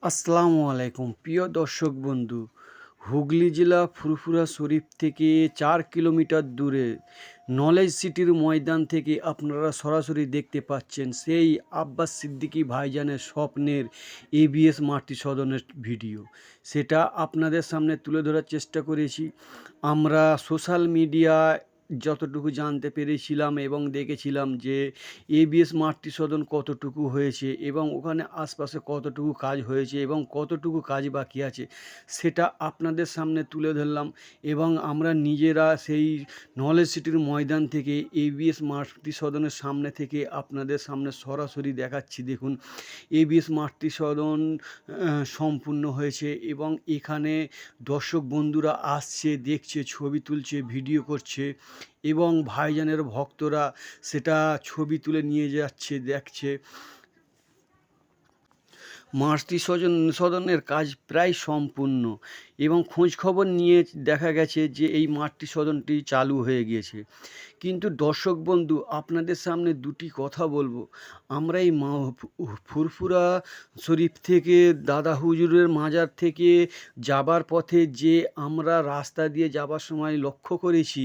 আসসালামু আলাইকুম প্রিয় দর্শক বন্ধু। হুগলি জেলা ফুরফুরা শরীফ থেকে 4 কিলোমিটার দূরে নলেজ সিটির ময়দান থেকে আপনারা সরাসরি দেখতে পাচ্ছেন সেই আব্বাস সিদ্দিকী ভাইজানের স্বপ্নের এবিএস মাটি সদনের ভিডিও। সেটা আপনাদের সামনে তুলে ধরার চেষ্টা করেছি। আমরা সোশ্যাল মিডিয়ায় যতটুকু জানতে পেরেছিলাম এবং দেখেছিলাম যে এবিএস মাতৃ সদন কতটুকু হয়েছে এবং ওখানে আশপাশে কতটুকু কাজ হয়েছে এবং কতটুকু কাজ বাকি আছে, সেটা আপনাদের সামনে তুলে ধরলাম। এবং আমরা নিজেরা সেই নলেজ সিটির ময়দান থেকে এবিএস মাতৃ সদনের সামনে থেকে আপনাদের সামনে সরাসরি দেখাচ্ছি। দেখুন, এবিএস মাতৃ সদন সম্পূর্ণ হয়েছে এবং এখানে দর্শক বন্ধুরা আসছে, দেখছে, ছবি তুলছে, ভিডিও করছে এবং ভাইজানের ভক্তরা সেটা ছবি তুলে নিয়ে যাচ্ছে, দেখছে। মাতৃ সদনের কাজ প্রায় সম্পূর্ণ এবং খোঁজ খবর নিয়ে দেখা গেছে যে এই মাতৃ সদনটি চালু হয়ে গিয়েছে। কিন্তু দর্শক বন্ধু, আপনাদের সামনে দুটি কথা বলবো। আমরা এই ফুরফুরা শরীফ থেকে দাদা হুজুরের মাজার থেকে যাবার পথে যে আমরা রাস্তা দিয়ে যাবার সময় লক্ষ্য করেছি,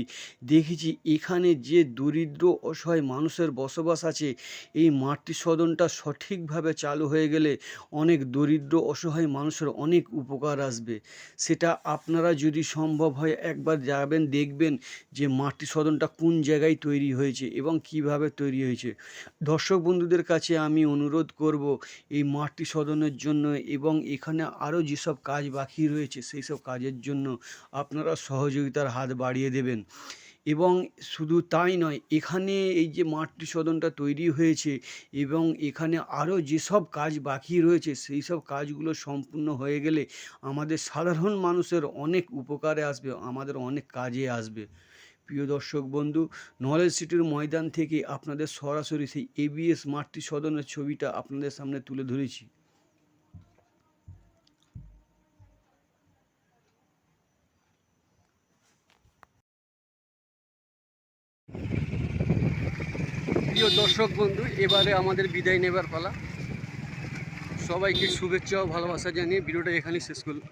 দেখেছি এখানে যে দরিদ্র অসহায় মানুষের বসবাস আছে, এই মাতৃ সদনটা সঠিকভাবে চালু হয়ে গেলে অনেক দরিদ্র অসহায় মানুষের অনেক উপকার আসবে। সেটা আপনারা যদি সম্ভব হয় একবার যাবেন, দেখবেন যে মাতৃ সদনটা কোন জায়গায় তৈরি হয়েছে এবং কিভাবে তৈরি হয়েছে। দর্শক বন্ধুদের কাছে আমি অনুরোধ করব এই মাতৃ সদনের জন্য এবং এখানে আরও যেসব কাজ বাকি রয়েছে সেই সব কাজের জন্য আপনারা সহযোগিতার হাত বাড়িয়ে দেবেন। এবং শুধু তাই নয়, এখানে এই যে মাতৃ সদনটা তৈরি হয়েছে এবং এখানে আরও যেসব কাজ বাকি রয়েছে সেই সব কাজগুলো সম্পূর্ণ হয়ে গেলে আমাদের সাধারণ মানুষের অনেক উপকারে আসবে, আমাদের অনেক কাজে আসবে। প্রিয় দর্শক বন্ধু, নলেজ সিটির ময়দান থেকে আপনাদের সরাসরি সেই এবিএস মাতৃ সদনের ছবিটা আপনাদের সামনে তুলে ধরেছি। প্রিয় দর্শক বন্ধু, এবারে আমাদের বিদায় নেবার পালা। সবাইকে শুভেচ্ছা ও ভালোবাসা জানিয়ে ভিডিওটা এখানেই শেষ করলাম।